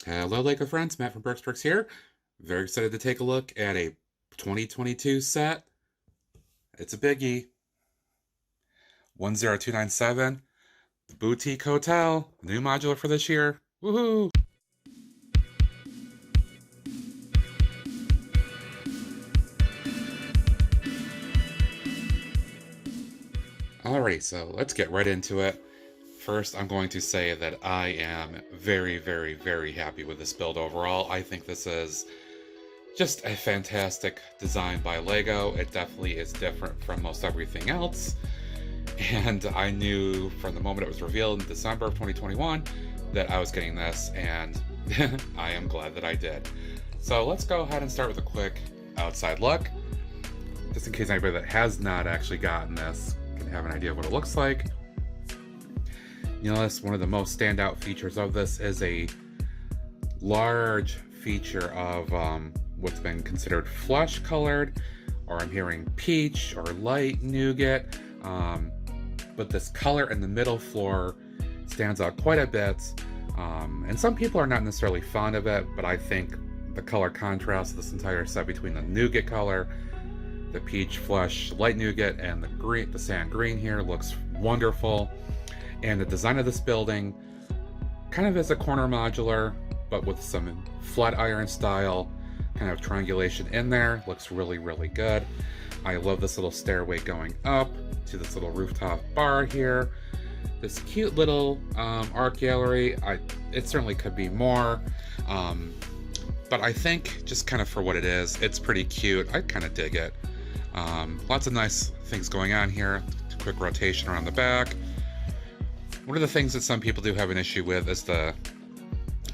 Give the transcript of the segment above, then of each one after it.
Hello, Lego friends. Matt from Brooks here. Very excited to take a look at a 2022 set. It's a biggie. 10297, the Boutique Hotel, new modular for this year. Woohoo! Alrighty, so let's get right into it. First, I'm going to say that I am very, very, very happy with this build overall. I think this is just a fantastic design by LEGO. It definitely is different from most everything else. And I knew from the moment it was revealed in December of 2021 that I was getting this, and I am glad that I did. So let's go ahead and start with a quick outside look, just in case anybody that has not actually gotten this can have an idea of what it looks like. You'll notice one of the most standout features of this is a large feature of what's been considered flesh colored, or I'm hearing peach or light nougat. But this color in the middle floor stands out quite a bit, and some people are not necessarily fond of it, but I think the color contrast of this entire set between the nougat color, the peach flesh light nougat, and the green, the sand green here looks wonderful. And the design of this building kind of is a corner modular, but with some flat iron style kind of triangulation in there. Looks really, really good. I love this little stairway going up to this little rooftop bar here. This cute little art gallery. It certainly could be more, but I think just kind of for what it is, it's pretty cute. I kind of dig it. Lots of nice things going on here. Quick rotation around the back. One of the things that some people do have an issue with is the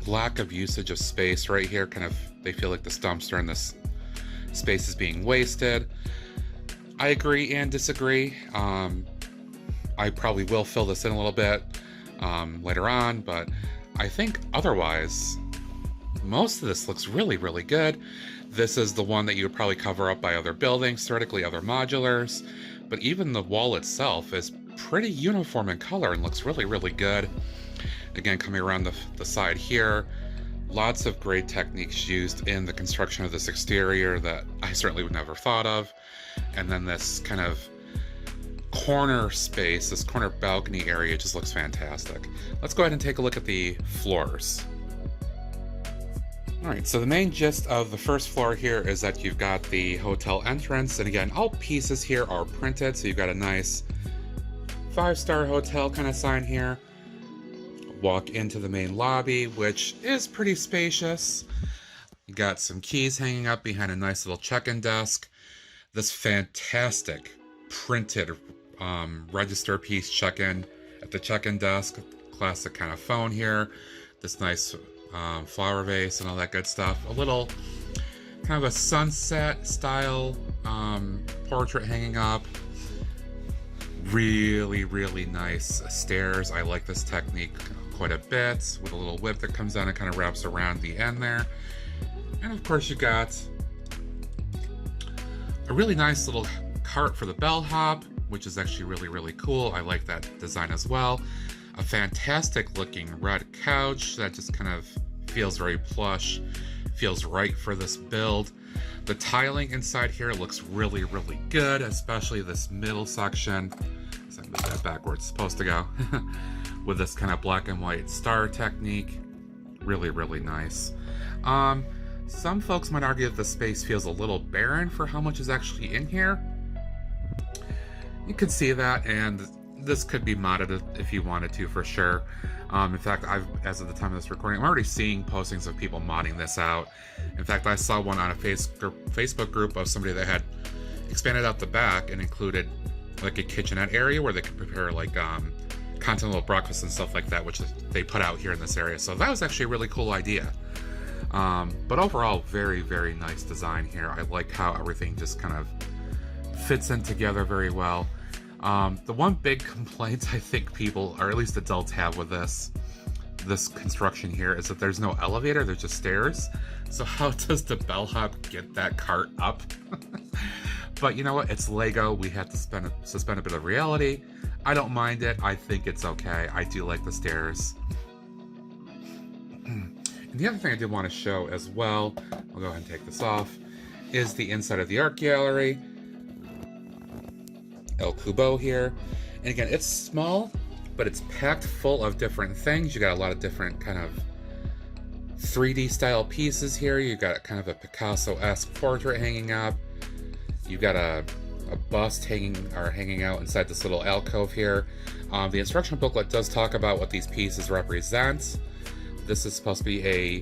lack of usage of space right here. Kind of, they feel like the dumpster and this space is being wasted. I agree and disagree. I probably will fill this in a little bit later on, but I think otherwise, most of this looks really, really good. This is the one that you would probably cover up by other buildings, theoretically other modulars, but even the wall itself is pretty uniform in color and looks really, really good. Again, coming around the side here, lots of great techniques used in the construction of this exterior that I certainly would never thought of. And then this kind of corner space, this corner balcony area just looks fantastic. Let's go ahead and take a look at the floors. All right, so the main gist of the first floor here is that you've got the hotel entrance. And again, all pieces here are printed. So you've got a nice 5-star hotel kind of sign here. Walk into the main lobby, which is pretty spacious. You got some keys hanging up behind a nice little check-in desk. This fantastic printed register piece check-in at the check-in desk. Classic kind of phone here. This nice flower vase and all that good stuff. A little kind of a sunset style portrait hanging up. Really, really nice stairs. I like this technique quite a bit, with a little whip that comes down and kind of wraps around the end there. And of course you got a really nice little cart for the bellhop, which is actually really, really cool. I like that design as well. A fantastic looking red couch that just kind of feels very plush, feels right for this build. The tiling inside here looks really, really good, especially this middle section. I moved that back where it's supposed to go. With this kind of black and white star technique. Really, really nice. Some folks might argue that the space feels a little barren for how much is actually in here. You can see that, and this could be modded if you wanted to, for sure. In fact, as of the time of this recording, I'm already seeing postings of people modding this out. In fact, I saw one on a Facebook group of somebody that had expanded out the back and included like a kitchenette area where they could prepare like continental breakfast and stuff like that, which they put out here in this area. So that was actually a really cool idea. But overall, very, very nice design here. I like how everything just kind of fits in together very well. The one big complaint I think people, or at least adults, have with this construction here is that there's no elevator, there's just stairs. So how does the bellhop get that cart up? But you know what? It's Lego. We have to suspend a bit of reality. I don't mind it. I think it's okay. I do like the stairs. In The other thing I did want to show as well, I'll go ahead and take this off, is the inside of the art gallery. El Cubo here. And again, it's small, but it's packed full of different things. You got a lot of different kind of 3D style pieces here. You got kind of a Picasso-esque portrait hanging up. You got a bust hanging out inside this little alcove here. The instruction booklet does talk about what these pieces represent. This is supposed to be a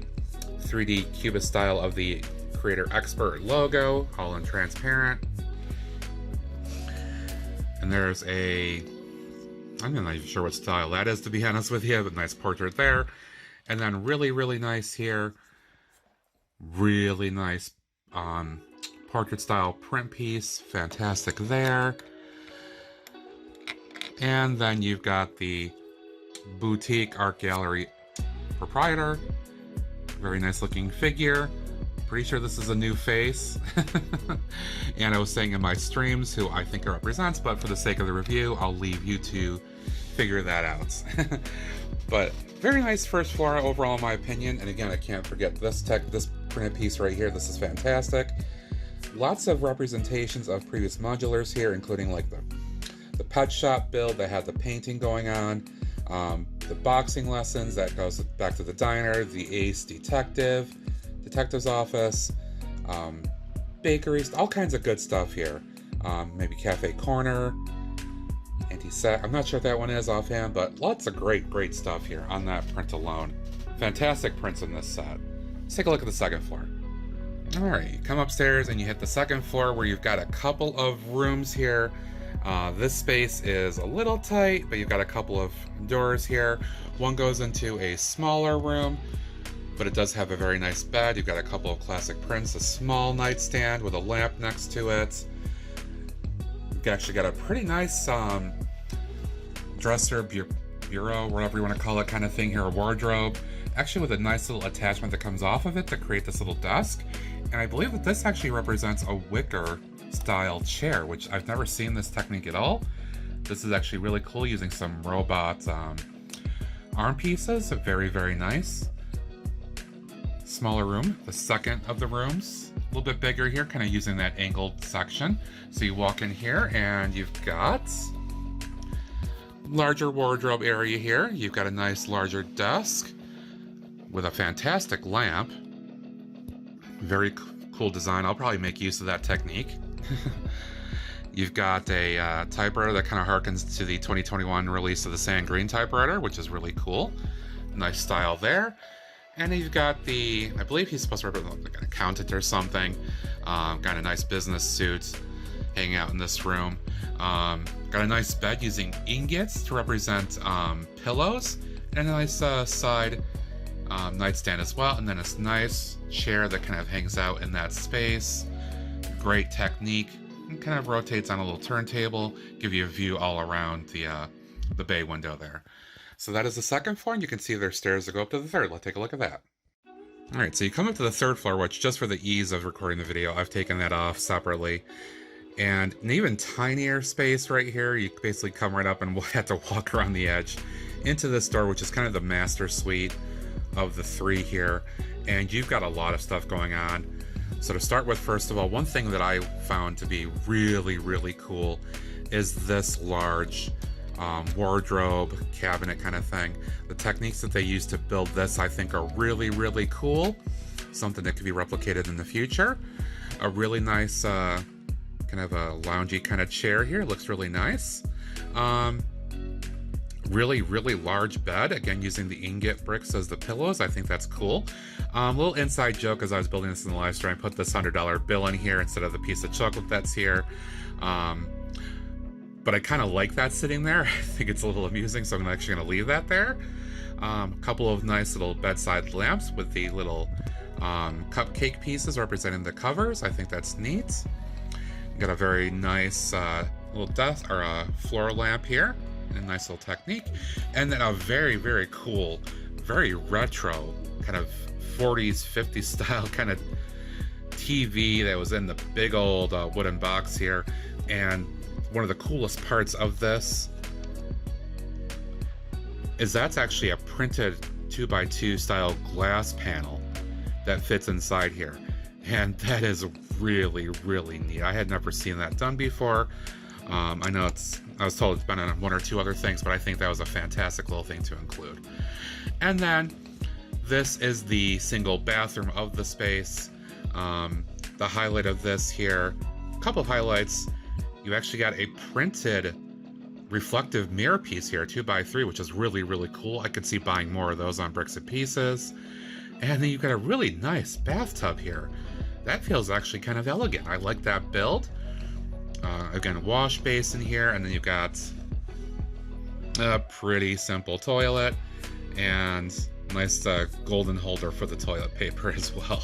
3D cubist style of the Creator Expert logo, all in transparent. And there's I'm not even sure what style that is, to be honest with you, but nice portrait there. And then really, really nice here. Really nice portrait style print piece. Fantastic there. And then you've got the Boutique Art Gallery proprietor. Very nice looking figure. Pretty sure this is a new face. And I was saying in my streams who I think it represents, but for the sake of the review, I'll leave you to figure that out. But very nice first floor overall in my opinion. And again, I can't forget this printed piece right here. This is fantastic. Lots of representations of previous modulars here, including like the pet shop build that had the painting going on, the boxing lessons that goes back to the diner, the Ace detective's office, bakeries, all kinds of good stuff here. Maybe cafe corner, anti-sec. I'm not sure if that one is offhand, but lots of great stuff here on that print alone. Fantastic prints in this set. Let's take a look at the second floor. All right, you come upstairs and you hit the second floor where you've got a couple of rooms here. This space is a little tight, but you've got a couple of doors here. One goes into a smaller room, but it does have a very nice bed. You've got a couple of classic prints, a small nightstand with a lamp next to it. You've actually got a pretty nice dresser, bureau, whatever you want to call it, kind of thing here, a wardrobe. Actually with a nice little attachment that comes off of it to create this little desk. And I believe that this actually represents a wicker style chair, which I've never seen this technique at all. This is actually really cool, using some robot arm pieces. Very nice. Smaller room, the second of the rooms, a little bit bigger here, kind of using that angled section. So you walk in here and you've got larger wardrobe area here. You've got a nice larger desk with a fantastic lamp. Very cool design. I'll probably make use of that technique. You've got a typewriter that kind of harkens to the 2021 release of the sand green typewriter, which is really cool. Nice style there. And you've got I believe he's supposed to represent like an accountant or something. Got a nice business suit hanging out in this room. Got a nice bed using ingots to represent pillows, and a nice side nightstand as well. And then this nice chair that kind of hangs out in that space. Great technique. It kind of rotates on a little turntable, give you a view all around the bay window there. So that is the second floor, and you can see there's stairs that go up to the third. Let's take a look at that. All right, so you come up to the third floor, which just for the ease of recording the video, I've taken that off separately. And an even tinier space right here. You basically come right up and have to walk around the edge into this door, which is kind of the master suite of the three here. And you've got a lot of stuff going on. So to start with, first of all, one thing that I found to be really cool is this large wardrobe cabinet kind of thing. The techniques that they use to build this, I think, are really cool. Something that could be replicated in the future. A really nice kind of a loungy kind of chair here. Looks really nice. Really large bed, again using the ingot bricks as the pillows. I think that's cool. Little inside joke, as I was building this in the live stream, I put this $100 bill in here instead of the piece of chocolate that's here. But I kind of like that sitting there. I think it's a little amusing, so I'm actually going to leave that there. A couple of nice little bedside lamps with the little cupcake pieces representing the covers. I think that's neat. You got a very nice little desk or a floor lamp here. A nice little technique. And then a very cool, very retro kind of 40s, 50s style kind of TV that was in the big old wooden box here. And one of the coolest parts of this is that's actually a printed 2x2 style glass panel that fits inside here. And that is really, really neat. I had never seen that done before. I know I was told it's been on one or two other things, but I think that was a fantastic little thing to include. And then this is the single bathroom of the space. The highlight of this here, a couple of highlights. You actually got a printed reflective mirror piece here, 2x3, which is really, really cool. I could see buying more of those on Bricks and Pieces. And then you've got a really nice bathtub here. That feels actually kind of elegant. I like that build. Again, wash basin here, and then you've got a pretty simple toilet and nice golden holder for the toilet paper as well.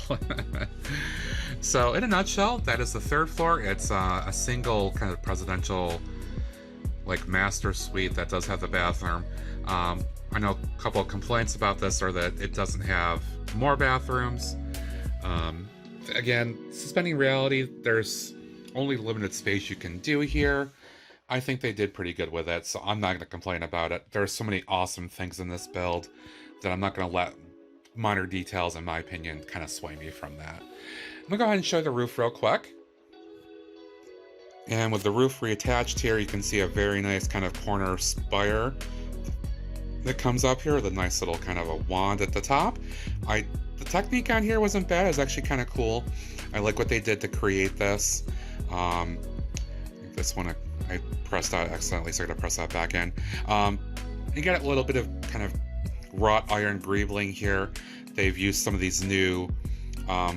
So in a nutshell, that is the third floor. It's a single kind of presidential like master suite that does have the bathroom. I know a couple of complaints about this are that it doesn't have more bathrooms. Again, suspending reality, there's only limited space you can do here. I think they did pretty good with it, so I'm not going to complain about it. There's so many awesome things in this build that I'm not going to let minor details, in my opinion, kind of sway me from that. I'm going to go ahead and show the roof real quick. And with the roof reattached here, you can see a very nice kind of corner spire that comes up here with a nice little kind of a wand at the top. The technique on here wasn't bad. It was actually kind of cool. I like what they did to create this. This one I pressed out accidentally, so I gotta press that back in. You got a little bit of kind of wrought iron greebling here. They've used some of these new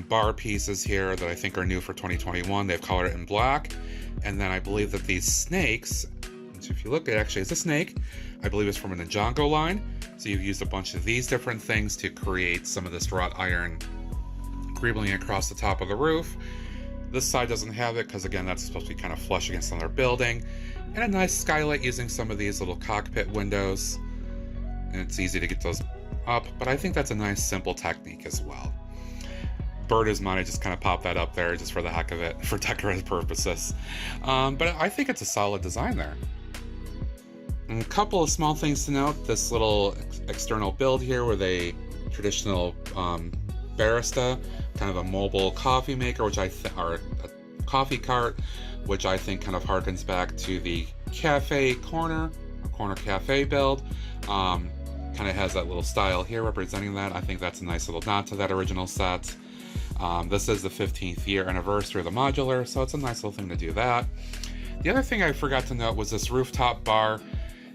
bar pieces here that I think are new for 2021. They've colored it in black. And then I believe that these snakes, so if you look, it actually is a snake. I believe it's from a Ninjago line. So you've used a bunch of these different things to create some of this wrought iron greebling across the top of the roof. This side doesn't have it because, again, that's supposed to be kind of flush against another building. And a nice skylight using some of these little cockpit windows. And it's easy to get those up, but I think that's a nice simple technique as well. Bird is mine, I just kind of popped that up there just for the heck of it, for decorative purposes. But I think it's a solid design there. And a couple of small things to note. This little external build here with a traditional barista, kind of a mobile coffee maker, which or a coffee cart, which I think kind of harkens back to the cafe corner cafe build. Kind of has that little style here representing that. I think that's a nice little nod to that original set. This is the 15th year anniversary of the modular, so it's a nice little thing to do that. The other thing I forgot to note was this rooftop bar,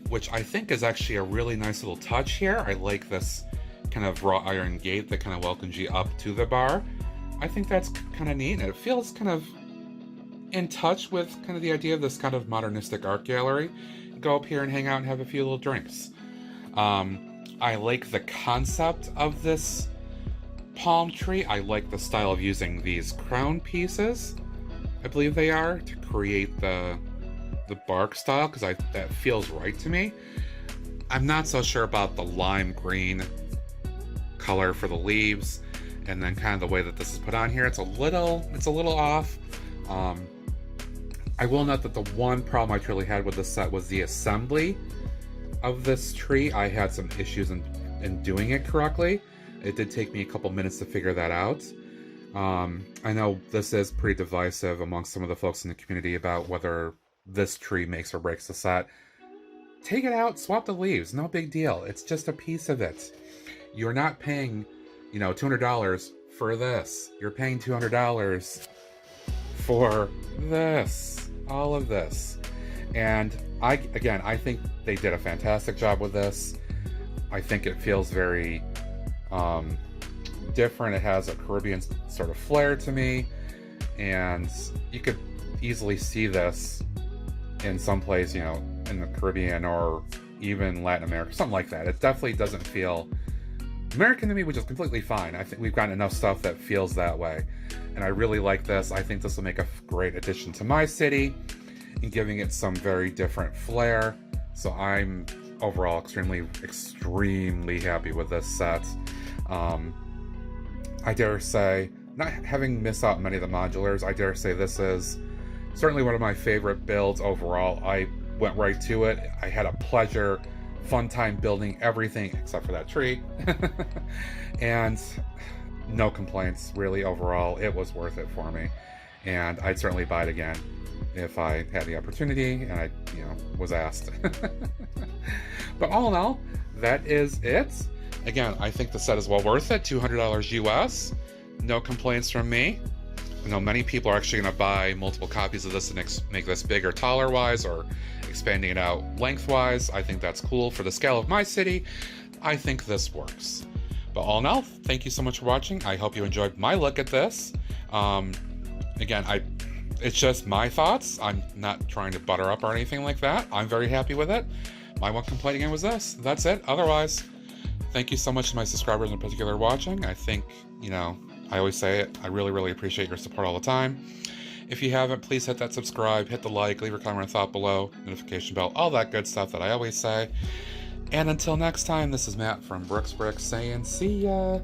which I think is actually a really nice little touch here. I like this kind of wrought iron gate that kind of welcomes you up to the bar. I think that's kind of neat, and it feels kind of in touch with kind of the idea of this kind of modernistic art gallery. Go up here and hang out and have a few little drinks. I like the concept of this palm tree. I like the style of using these crown pieces, I believe they are, to create the bark style, because that feels right to me. I'm not so sure about the lime green color for the leaves, and then kind of the way that this is put on here. It's a little off. I will note that the one problem I truly had with this set was the assembly of this tree. I had some issues in doing it correctly. It did take me a couple minutes to figure that out. I know this is pretty divisive amongst some of the folks in the community about whether this tree makes or breaks the set. Take it out, swap the leaves, no big deal. It's just a piece of it. You're not paying, $200 for this. You're paying $200 for this, all of this. And I think they did a fantastic job with this. I think it feels very different. It has a Caribbean sort of flair to me, and you could easily see this in some place, in the Caribbean or even Latin America, something like that. It definitely doesn't feel American to me, which is completely fine. I think we've got enough stuff that feels that way, and I really like this. I think this will make a great addition to my city and giving it some very different flair. So I'm overall extremely happy with this set. I dare say, not having missed out many of the modulars, I dare say this is certainly one of my favorite builds overall. I went right to it. I had a pleasure fun time building everything except for that tree. And no complaints, really. Overall, it was worth it for me, and I'd certainly buy it again if I had the opportunity and I, was asked. But all in all, that is it. Again, I think the set is well worth it. $200 US. No complaints from me. I know many people are actually going to buy multiple copies of this and make this bigger, taller wise, or expanding it out lengthwise. I think that's cool for the scale of my city. I think this works. But all in all, thank you so much for watching. I hope you enjoyed my look at this. Again, it's just my thoughts. I'm not trying to butter up or anything like that. I'm very happy with it. My one complaint again was this. That's it. Otherwise, thank you so much to my subscribers in particular watching. I think, I always say it. I really, really appreciate your support all the time. If you haven't, please hit that subscribe, hit the like, leave a comment or thought below, notification bell, all that good stuff that I always say. And until next time, this is Matt from Brooks Bricks saying see ya.